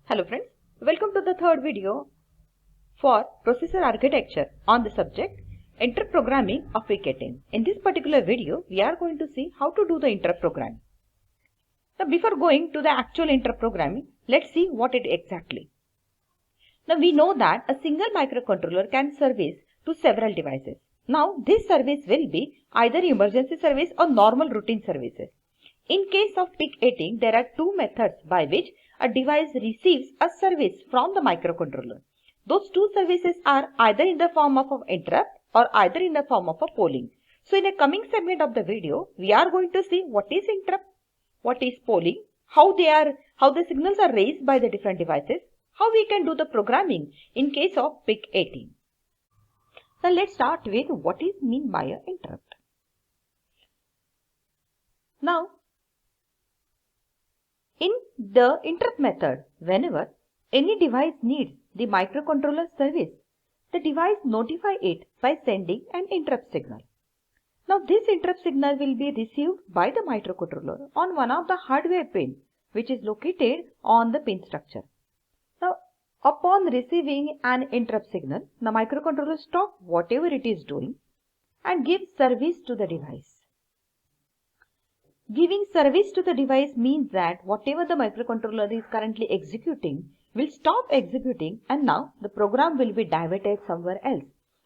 Hello friends, welcome to the third video for processor architecture on the subject interrupt programming of PIC18. In this particular video, we are going to see how to do the interrupt programming. Now before going to the actual interrupt programming, let's see what it exactly. Now we know that a single microcontroller can service to several devices. Now this service will be either emergency service or normal routine services. In case of PIC18, there are two methods by which a device receives a service from the microcontroller. Those two services are either in the form of an interrupt or either in the form of a polling. So in a coming segment of the video, we are going to see what is interrupt, what is polling, how the signals are raised by the different devices, how we can do the programming in case of PIC18. Now let's start with what is meant by an interrupt. Now in the interrupt method, whenever any device needs the microcontroller service, the device notify it by sending an interrupt signal. Now this interrupt signal will be received by the microcontroller on one of the hardware pin which is located on the pin structure. Now upon receiving an interrupt signal, the microcontroller stops whatever it is doing and gives service to the device. Giving service to the device means that whatever the microcontroller is currently executing will stop executing, and now the program will be diverted somewhere else.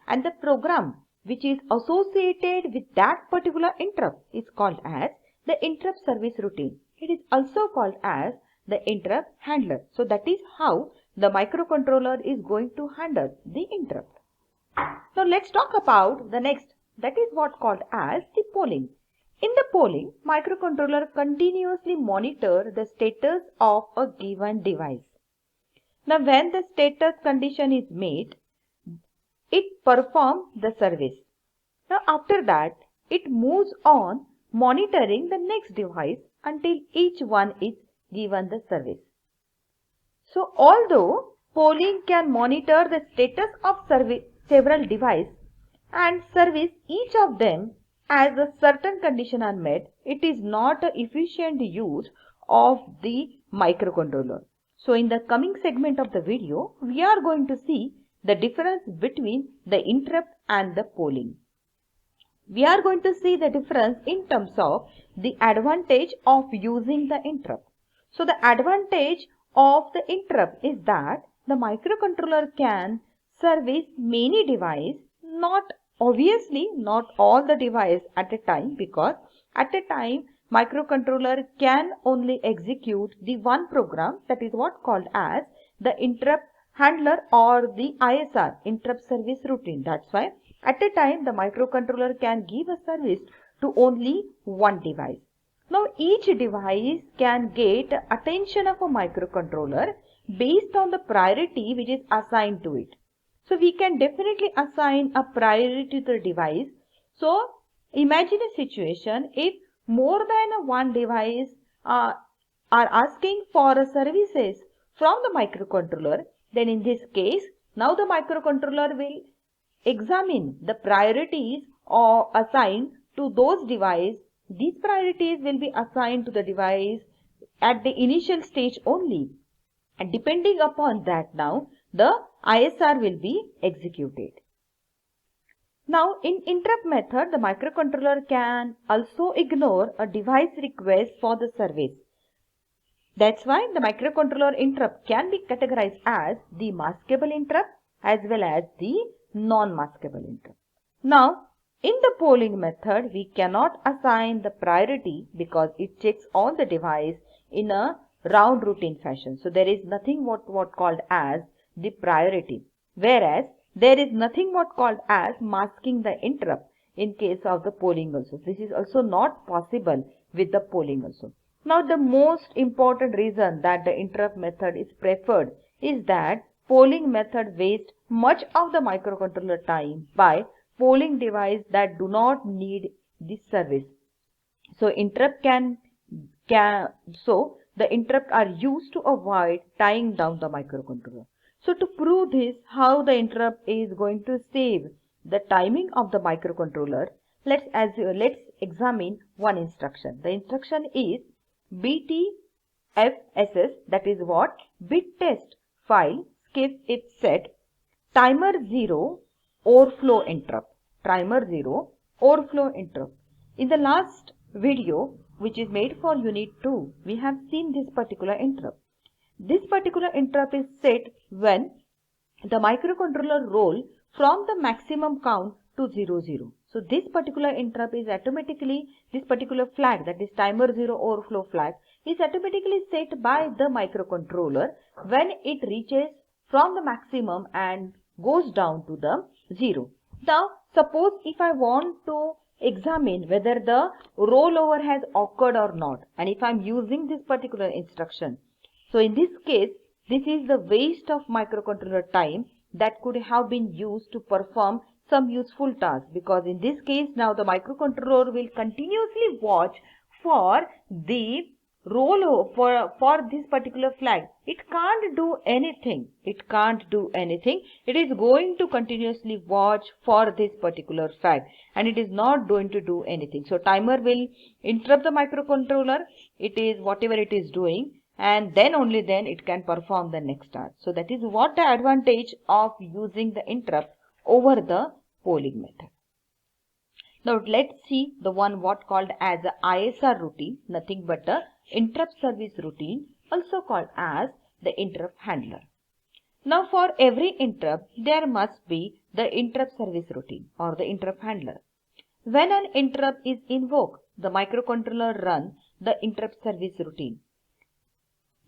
And the program which is associated with that particular interrupt is called as the interrupt service routine. It is also called as the interrupt handler. So that is how the microcontroller is going to handle the interrupt. Now let's talk about the next, that is what called as the polling. In the polling, microcontroller continuously monitor the status of a given device. Now when the status condition is met, it performs the service. Now after that, it moves on monitoring the next device until each one is given the service. So although polling can monitor the status of several devices and service each of them as a certain condition are met, it is not an efficient use of the microcontroller. So in the coming segment of the video, we are going to see the difference between the interrupt and the polling. We are going to see the difference in terms of the advantage of using the interrupt. So the advantage of the interrupt is that the microcontroller can service many devices, obviously not all the device at a time, because at a time microcontroller can only execute the one program, that is what called as the interrupt handler or the ISR, interrupt service routine. That's why at a time the microcontroller can give a service to only one device. Now each device can get attention of a microcontroller based on the priority which is assigned to it. So we can definitely assign a priority to the device. So imagine a situation if more than one device are asking for services from the microcontroller, then in this case, now the microcontroller will examine the priorities or assigned to those devices. These priorities will be assigned to the device at the initial stage only, and depending upon that, now the ISR will be executed. Now in interrupt method, the microcontroller can also ignore a device request for the service. That's why the microcontroller interrupt can be categorized as the maskable interrupt as well as the non-maskable interrupt. Now in the polling method, we cannot assign the priority because it checks on the device in a round routine fashion. So there is nothing what called as the priority, whereas there is nothing what called as masking the interrupt in case of the polling also. This is also not possible with the polling also. Now the most important reason that the interrupt method is preferred is that polling method wastes much of the microcontroller time by polling devices that do not need this service. So the interrupt are used to avoid tying down the microcontroller. So to prove this, how the interrupt is going to save the timing of the microcontroller, let's examine one instruction. The instruction is BTFSS, that is what? BitTest file skip if set timer 0 overflow interrupt. Timer 0 overflow interrupt. In the last video, which is made for unit 2, we have seen this particular interrupt. This particular interrupt is set when the microcontroller roll from the maximum count to 0, 0. So this particular interrupt is automatically, this particular flag, that is timer 0 overflow flag, is automatically set by the microcontroller when it reaches from the maximum and goes down to the 0. Now suppose if I want to examine whether the rollover has occurred or not, and if I am using this particular instruction, so in this case, this is the waste of microcontroller time that could have been used to perform some useful task, because in this case now the microcontroller will continuously watch for the rollover for this particular flag. It can't do anything. It can't do anything. It is going to continuously watch for this particular flag and it is not going to do anything. So timer will interrupt the microcontroller. It is whatever it is doing, and then only then it can perform the next task. So that is what the advantage of using the interrupt over the polling method. Now let's see the one what called as a ISR routine, nothing but a interrupt service routine, also called as the interrupt handler. Now for every interrupt there must be the interrupt service routine or the interrupt handler. When an interrupt is invoked, the microcontroller runs the interrupt service routine.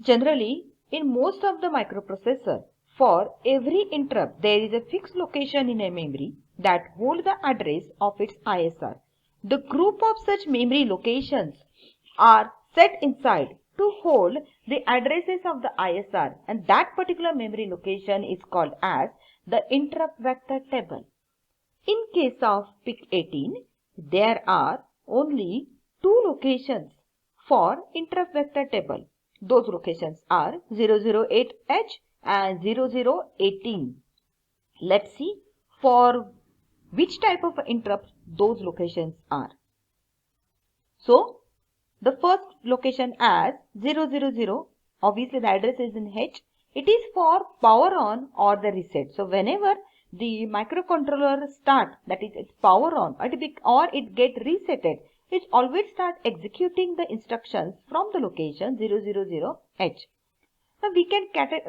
Generally, in most of the microprocessor, for every interrupt, there is a fixed location in a memory that holds the address of its ISR. The group of such memory locations are set inside to hold the addresses of the ISR, and that particular memory location is called as the interrupt vector table. In case of PIC18, there are only two locations for interrupt vector table. Those locations are 008H and 0018. Let's see for which type of interrupt those locations are. So the first location as 000, obviously the address is in H. It is for power on or the reset. So whenever the microcontroller start, that is its power on, or it get resetted, it always start executing the instructions from the location 000H. Now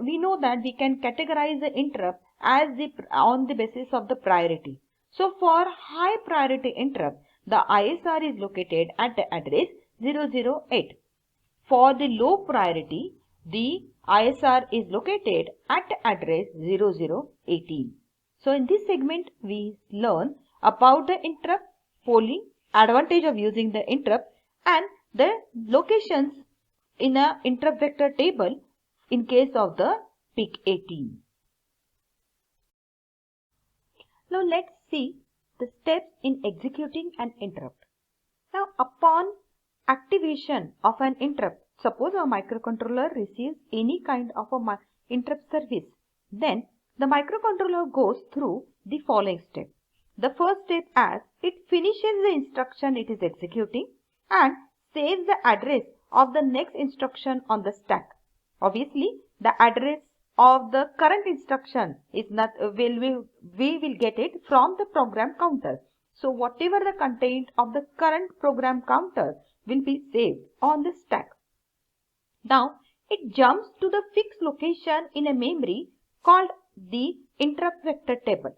we know that we can categorize the interrupt as on the basis of the priority. So for high priority interrupt, the ISR is located at the address 008. For the low priority, the ISR is located at the address 0018. So in this segment, we learn about the interrupt, polling, advantage of using the interrupt, and the locations in a interrupt vector table in case of the PIC18. Now let's see the steps in executing an interrupt. Now upon activation of an interrupt, suppose a microcontroller receives any kind of a interrupt service, then the microcontroller goes through the following steps. The first step as it finishes the instruction it is executing and saves the address of the next instruction on the stack. Obviously, the address of the current instruction is not we will get it from the program counter. So whatever the content of the current program counter will be saved on the stack. Now it jumps to the fixed location in a memory called the interrupt vector table.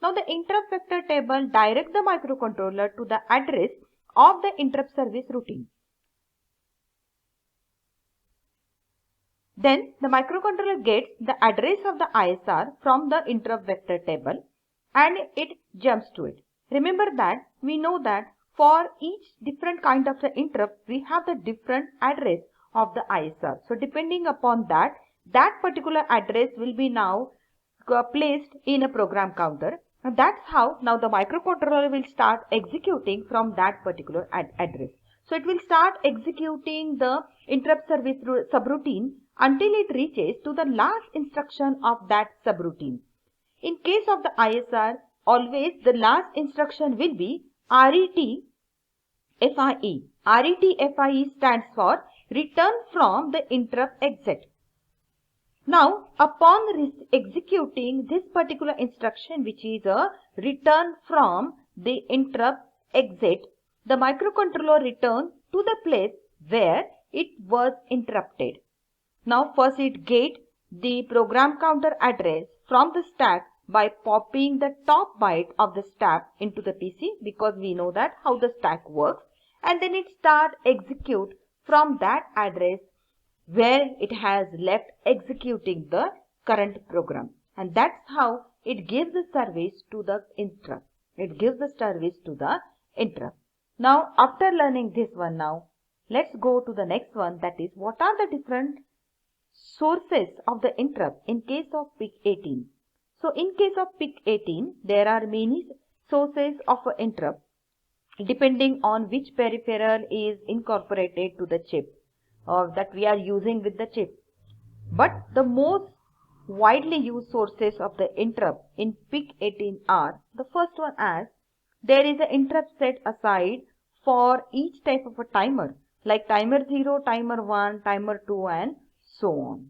Now the interrupt vector table directs the microcontroller to the address of the interrupt service routine. Then the microcontroller gets the address of the ISR from the interrupt vector table and it jumps to it. Remember that we know that for each different kind of the interrupt, we have the different address of the ISR. So depending upon that, that particular address will be now placed in a program counter. And that's how now the microcontroller will start executing from that particular address. So it will start executing the interrupt service subroutine until it reaches to the last instruction of that subroutine. In case of the ISR, always the last instruction will be RETFIE. RETFIE stands for return from the interrupt exit. Now, upon executing this particular instruction, which is a return from the interrupt exit, the microcontroller returns to the place where it was interrupted. Now, first it gets the program counter address from the stack by popping the top byte of the stack into the PC, because we know that how the stack works, and then it start execute from that address where it has left executing the current program, and that's how it gives the service to the interrupt. It gives the service to the interrupt. Now, after learning this one, now let's go to the next one, that is what are the different sources of the interrupt in case of PIC18. So in case of PIC18, there are many sources of interrupt depending on which peripheral is incorporated to the chip or that we are using with the chip. But the most widely used sources of the interrupt in PIC18 are, the first one as there is an interrupt set aside for each type of a timer, like timer 0, timer 1, timer 2 and so on.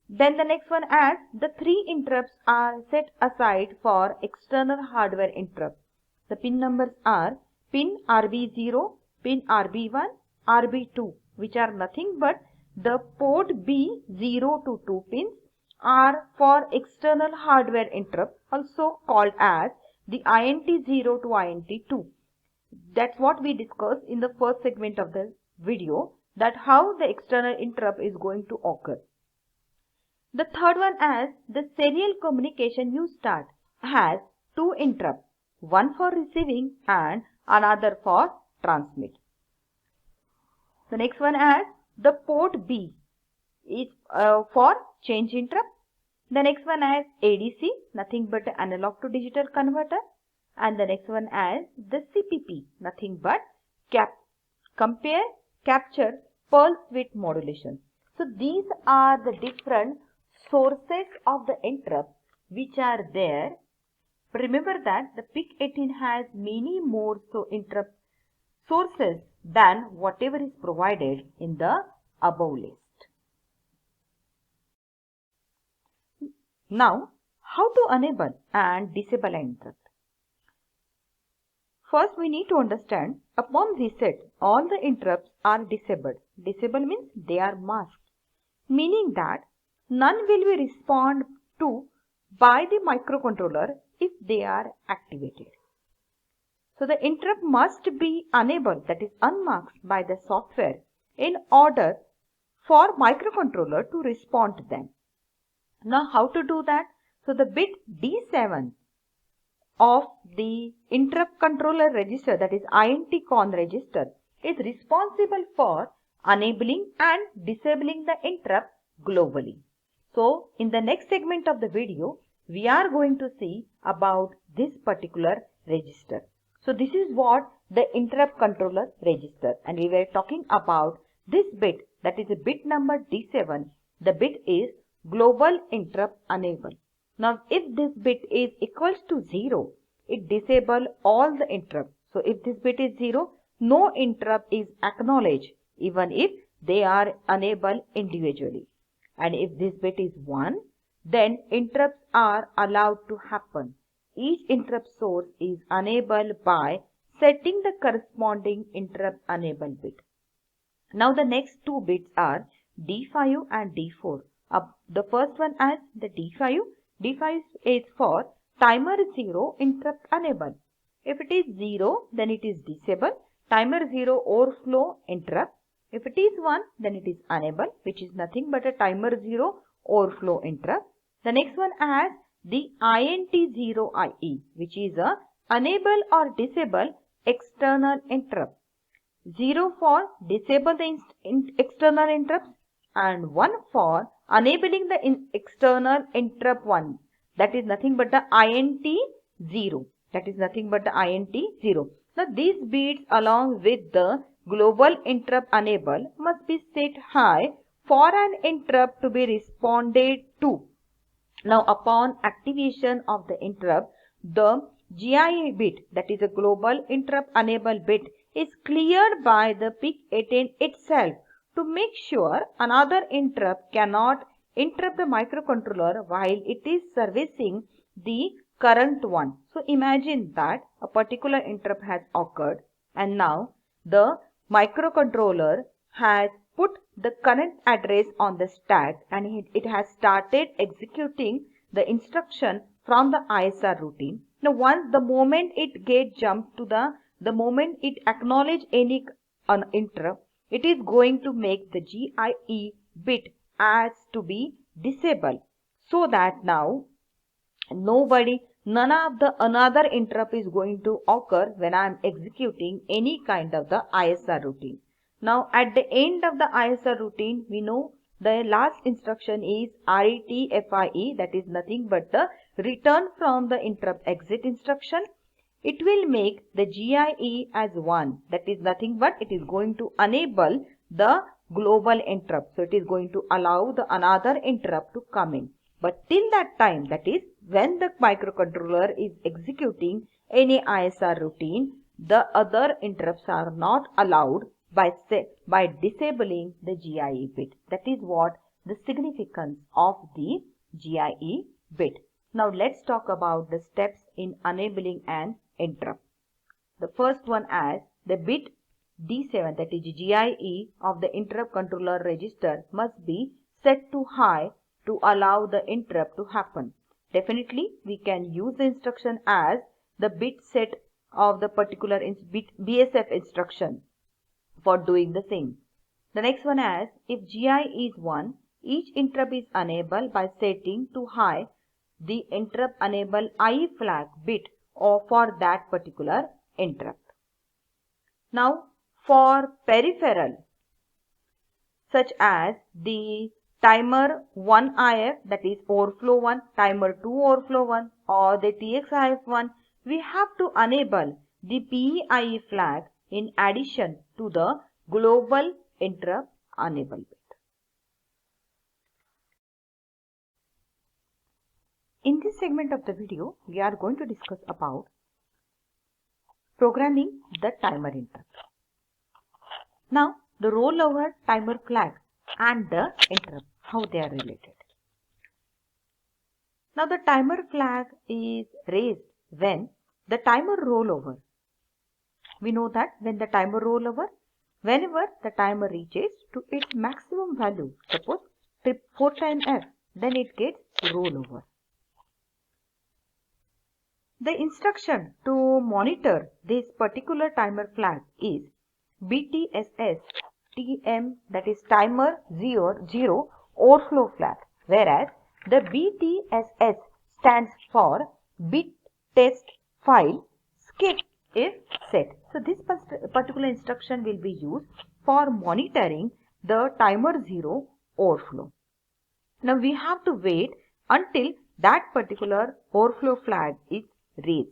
Then the next one as the 3 interrupts are set aside for external hardware interrupt. The pin numbers are pin RB0, pin RB1, RB2, which are nothing but the port B0 to 2 pins are for external hardware interrupt, also called as the INT0 to INT2. That's what we discussed in the first segment of the video, that how the external interrupt is going to occur. The third one as the serial communication you start has 2 interrupts, one for receiving and another for transmit. The next one as the port B is for change interrupt. The next one as ADC, nothing but analog to digital converter. And the next one as the CPP, nothing but compare, capture, pulse width modulation. So these are the different sources of the interrupt which are there. Remember that the PIC18 has many more interrupt sources than whatever is provided in the above list. Now, how to enable and disable an interrupt? First, we need to understand upon reset, all the interrupts are disabled. Disable means they are masked, meaning that none will be responded to by the microcontroller if they are activated. So the interrupt must be enabled, that is unmasked by the software, in order for microcontroller to respond to them. Now how to do that? So the bit D7 of the interrupt controller register, that is INT-con register, is responsible for enabling and disabling the interrupt globally. So in the next segment of the video, we are going to see about this particular register. So this is what the interrupt controller register, and we were talking about this bit, that is a bit number D7. The bit is global interrupt enable. Now if this bit is equals to 0, it disable all the interrupts. So if this bit is 0, no interrupt is acknowledged even if they are enabled individually. And if this bit is 1, then interrupts are allowed to happen. Each interrupt source is enabled by setting the corresponding interrupt enable bit. Now the next 2 bits are D5 and D4. The first one as the D5. D5 is for timer 0 interrupt enable. If it is 0, then it is disable. Timer 0 overflow interrupt. If it is 1, then it is enable, which is nothing but a timer 0 overflow interrupt. The next one as the INT0IE, which is a enable or disable external interrupt. 0 for disable the external interrupts and 1 for enabling the external interrupt 1. That is nothing but the INT0. That is nothing but the INT0. Now these bits along with the global interrupt enable must be set high for an interrupt to be responded to. Now upon activation of the interrupt, the GIA bit, that is a global interrupt enable bit, is cleared by the PIC18 itself to make sure another interrupt cannot interrupt the microcontroller while it is servicing the current one. So imagine that a particular interrupt has occurred and now the microcontroller has put the current address on the stack and it has started executing the instruction from the ISR routine. Now once the moment it gets jumped to the moment it acknowledge any interrupt, it is going to make the GIE bit as to be disabled, so that now none of the another interrupt is going to occur when I am executing any kind of the ISR routine. Now at the end of the ISR routine, we know the last instruction is RETFIE, that is nothing but the return from the interrupt exit instruction. It will make the GIE as 1, that is nothing but it is going to enable the global interrupt. So it is going to allow the another interrupt to come in. But till that time, that is when the microcontroller is executing any ISR routine, the other interrupts are not allowed by disabling the GIE bit. That is what the significance of the GIE bit. Now let's talk about the steps in enabling an interrupt. The first one as the bit D7, that is GIE of the interrupt controller register, must be set to high to allow the interrupt to happen. Definitely we can use the instruction as the bit set of the particular BSF instruction for doing the same. The next one as if GIE is 1, each interrupt is enabled by setting to high the interrupt enable I flag bit or for that particular interrupt. Now for peripheral such as the timer 1 IF, that is overflow 1, timer 2 overflow 1 or the TXIF1, we have to enable the PEIE flag in addition to the global interrupt enable bit. In this segment of the video, we are going to discuss about programming the timer interrupt. Now, the rollover timer flag and the interrupt, how they are related. Now, the timer flag is raised when the timer rollover. We know that when the timer rollover, whenever the timer reaches to its maximum value, suppose 4 times F, then it gets rollover. The instruction to monitor this particular timer flag is BTSS TM, that is timer 0 overflow flag, whereas the BTSS stands for bit test file skip if set. So this particular instruction will be used for monitoring the timer 0 overflow. Now we have to wait until that particular overflow flag is raised.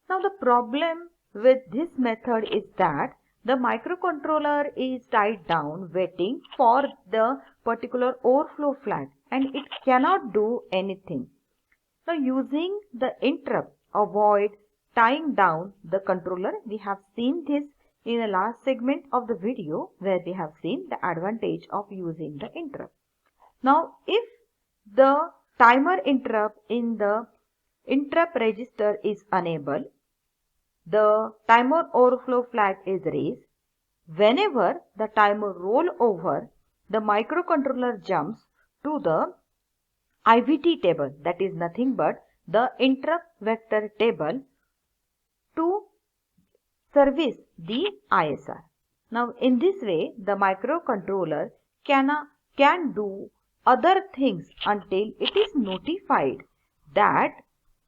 Now the problem with this method is that the microcontroller is tied down waiting for the particular overflow flag and it cannot do anything. Now using the interrupt avoid tying down the controller. We have seen this in the last segment of the video where we have seen the advantage of using the interrupt. Now if the timer interrupt in the interrupt register is enabled, the timer overflow flag is raised. Whenever the timer roll over, the microcontroller jumps to the IVT table, that is nothing but the interrupt vector table, to service the ISR. Now in this way, the microcontroller can do other things until it is notified that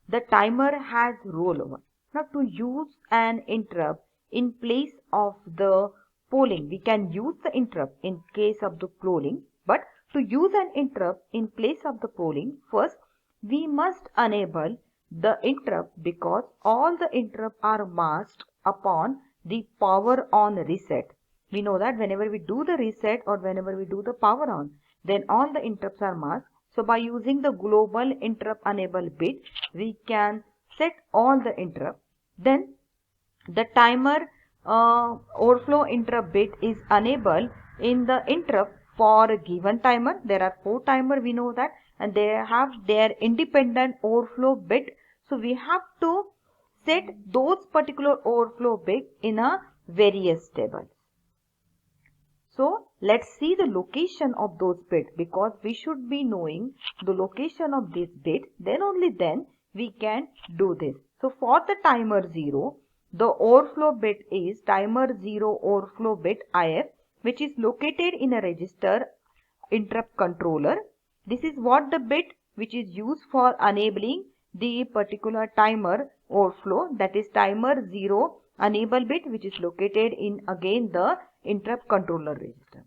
the timer has rollover. Now to use an interrupt in place of the polling, we can use the interrupt in case of the polling, but to use an interrupt in place of the polling, first we must enable the interrupt because all the interrupts are masked upon the power on reset. We know that whenever we do the reset or whenever we do the power on, then all the interrupts are masked. So by using the global interrupt enable bit, we can set all the interrupts. Then the timer overflow interrupt bit is enabled in the interrupt for a given timer. There are 4 timers, we know that, and they have their independent overflow bit. So we have to set those particular overflow bit in a various tables. So let's see the location of those bits, because we should be knowing the location of this bit, then only then we can do this. So for the timer 0, the overflow bit is timer 0 overflow bit IF, which is located in a register interrupt controller. This is what the bit which is used for enabling the particular timer overflow, that is timer 0 enable bit, which is located in again the interrupt controller register.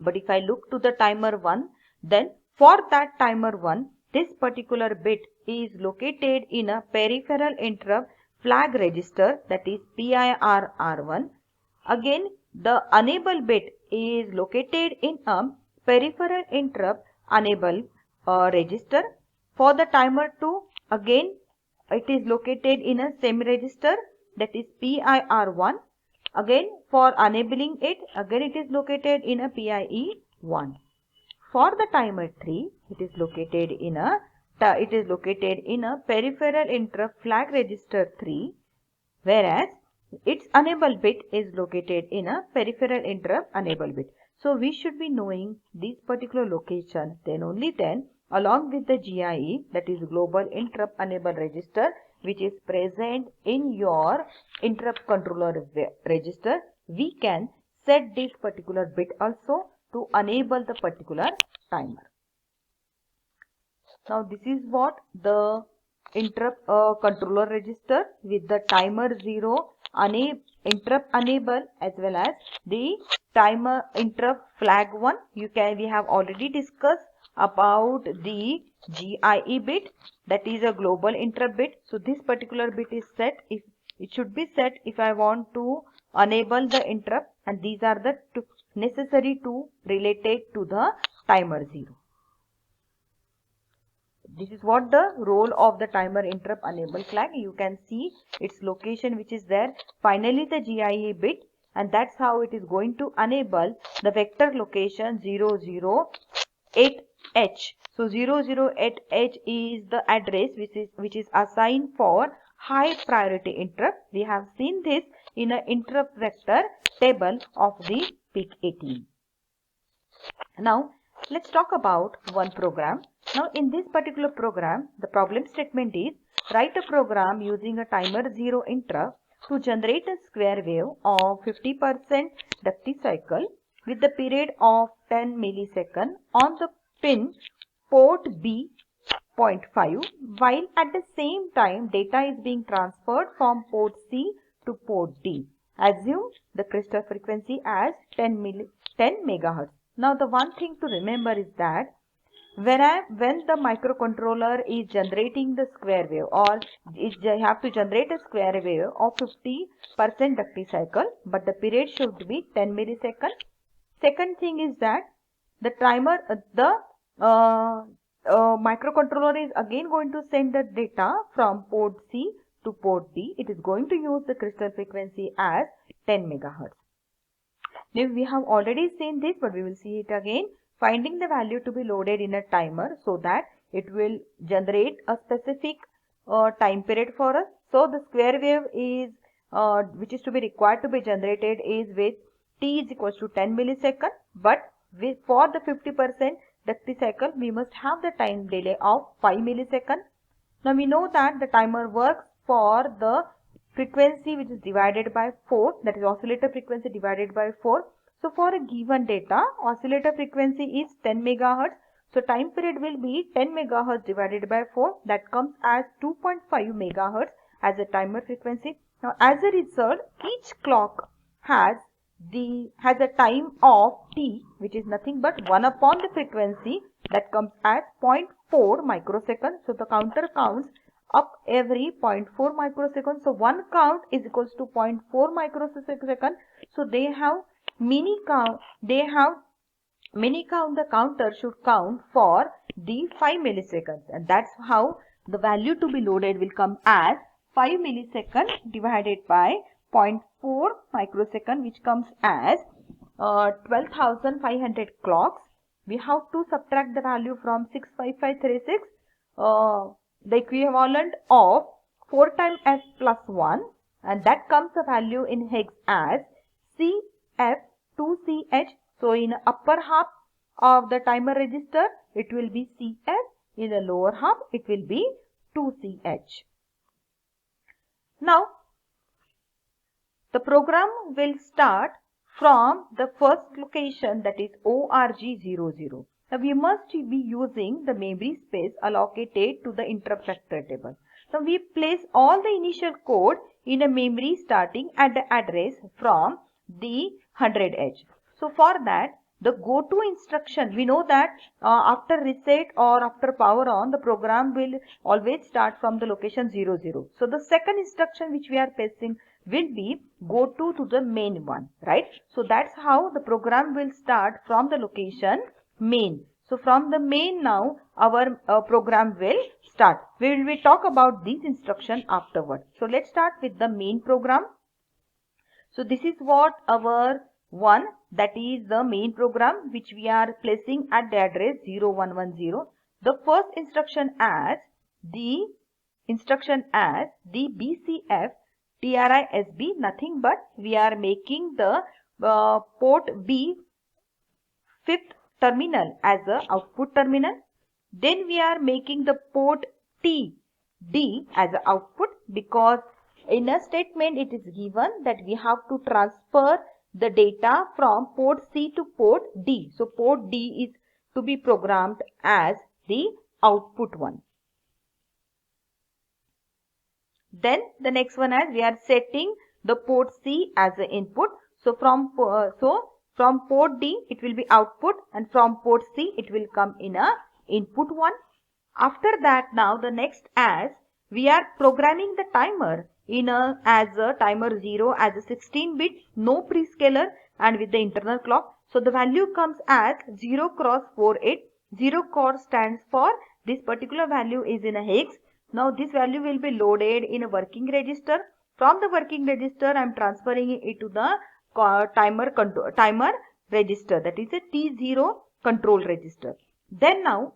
But if I look to the timer 1, then for that timer 1, this particular bit is located in a peripheral interrupt flag register, that is PIRR1. Again, the enable bit is located in a peripheral interrupt enable register. For the timer 2, again it is located in a semi register, that is PIR1. Again, for enabling it, again it is located in a PIE1. For the timer 3, it is located in a peripheral interrupt flag register 3, whereas its enable bit is located in a peripheral interrupt enable bit. So we should be knowing these particular locations, then only then, along with the GIE, that is global interrupt enable register, which is present in your interrupt controller register, we can set this particular bit also to enable the particular timer. Now this is what the interrupt controller register with the timer 0 interrupt enable as well as the timer interrupt flag 1. We have already discussed about the GIE bit, that is a global interrupt bit. So this particular bit is set, if it should be set if I want to enable the interrupt, and these are the necessary two related to the timer 0. This is what the role of the timer interrupt enable flag. You can see its location which is there. Finally the GIE bit, and that's how it is going to enable the vector location 008H. So 008H is the address which is assigned for high priority interrupt. We have seen this in an interrupt vector table of the PIC18. Now let's talk about one program. Now in this particular program, the problem statement is write a program using a timer 0 interrupt to generate a square wave of 50% duty cycle with the period of 10 milliseconds on the pin port B.5, while at the same time data is being transferred from port C to port D. Assume the crystal frequency as 10 megahertz. Now the one thing to remember is that when the microcontroller is generating the square wave, or you have to generate a square wave of 50% duty cycle, but the period should be 10 milliseconds. Second thing is that the timer, microcontroller is again going to send the data from port C to port D. It is going to use the crystal frequency as 10 megahertz. Now we have already seen this, but we will see it again. Finding the value to be loaded in a timer so that it will generate a specific time period for us. So the square wave is which is to be required to be generated is with t is equals to 10 milliseconds, but for the 50% duty cycle we must have the time delay of 5 milliseconds. Now we know that the timer works for the frequency which is divided by 4, that is oscillator frequency divided by 4. So for a given data, oscillator frequency is 10 megahertz. So time period will be 10 megahertz divided by 4. That comes as 2.5 megahertz as a timer frequency. Now as a result, each clock has a time of t, which is nothing but 1 upon the frequency, that comes as 0.4 microseconds. So the counter counts up every 0.4 microseconds. So one count is equals to 0.4 microsecond. So they have mini count, the counter should count for the 5 milliseconds, and that's how the value to be loaded will come as 5 milliseconds divided by 0.4 microsecond, which comes as 12,500 clocks. We have to subtract the value from 65536, the equivalent of 4 times f plus 1, and that comes the value in hex as CF2CH. So in upper half of the timer register it will be CF, in the lower half it will be 2CH. Now the program will start from the first location, that is ORG00. Now we must be using the memory space allocated to the interrupt vector table. Now we place all the initial code in a memory starting at the address from the 100H. So for that, the go to instruction, we know that after reset or after power on, the program will always start from the location 00. So the second instruction which we are placing will be go to the main one, right? So that's how the program will start from the location main. So from the main now our program will start. We will talk about these instruction afterward. So let's start with the main program. So this is what our one, that is the main program which we are placing at the address 0110. The first instruction as the BCF TRISB, nothing but we are making the port B fifth terminal as a output terminal. Then we are making the port T D as a output, because in a statement it is given that we have to transfer the data from port C to port D. So port D is to be programmed as the output one. Then the next one is we are setting the port C as the input. So from port D it will be output, and from port C it will come in a input one. After that, now the next as we are programming the timer in as a timer 0 as a 16-bit, no prescaler and with the internal clock. So the value comes as 0 cross 48. 0 cross stands for this particular value is in a hex. Now this value will be loaded in a working register. From the working register I am transferring it to the timer register, that is a T0 control register. Then now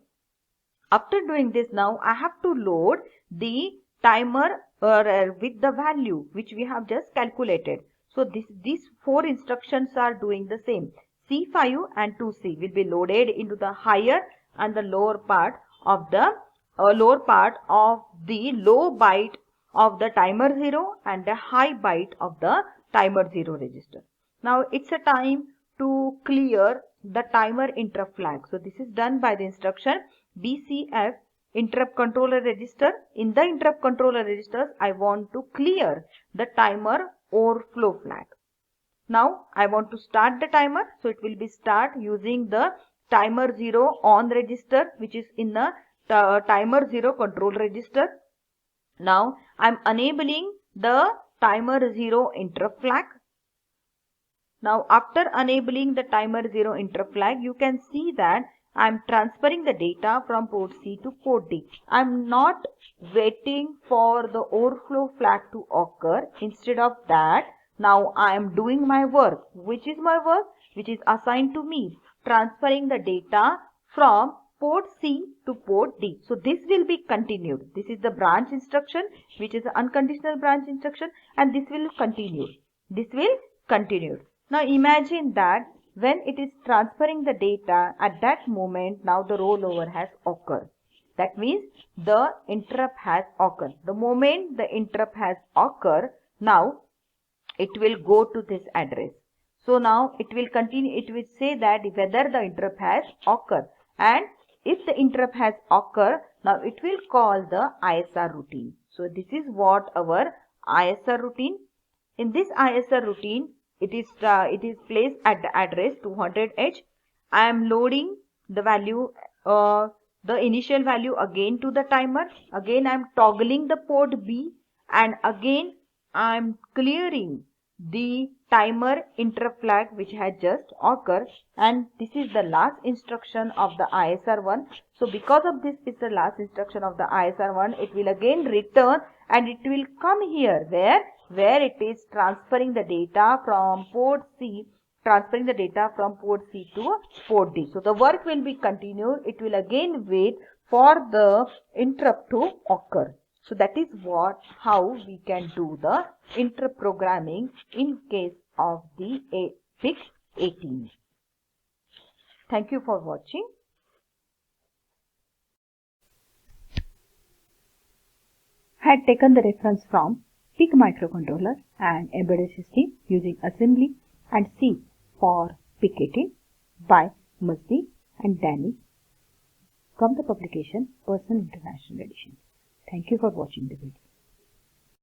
after doing this, now I have to load the timer with the value which we have just calculated. So these four instructions are doing the same. C5 and 2C will be loaded into the higher and the lower part of the low byte of the timer 0 and the high byte of the timer 0 register. Now it's a time to clear the timer interrupt flag. So this is done by the instruction BCF interrupt controller register. In the interrupt controller registers, I want to clear the timer overflow flag. Now I want to start the timer, so it will be start using the timer 0 on register, which is in the timer 0 control register. Now I am enabling the timer 0 interrupt flag. Now after enabling the timer 0 interrupt flag, you can see that I am transferring the data from port C to port D. I am not waiting for the overflow flag to occur. Instead of that, now I am doing my work. Which is my work? Which is assigned to me. Transferring the data from port C to port D. So this will be continued. This is the branch instruction, which is the unconditional branch instruction, and this will continue. This will continue. Now imagine that when it is transferring the data, at that moment now the rollover has occurred. That means the interrupt has occurred. The moment the interrupt has occurred, now it will go to this address. So now it will continue, it will say that whether the interrupt has occurred, and if the interrupt has occurred, now it will call the ISR routine. So this is what our ISR routine. In this ISR routine, it is placed at the address 200H. I am loading the value, the initial value again to the timer. Again I am toggling the port B, and again I am clearing the timer interrupt flag which had just occurred, and this is the last instruction of the ISR1. So because of this is the last instruction of the ISR1, it will again return and it will come here where it is transferring the data from port C transferring the data from port C to port D. So the work will be continued. It will again wait for the interrupt to occur. So that is how we can do the interrupt programming in case of the PIC18. Thank you for watching. I had taken the reference from PIC microcontroller and embedded system using assembly and C for PIC18 by Mazdi and Danny from the publication Personal International Edition. Thank you for watching the video.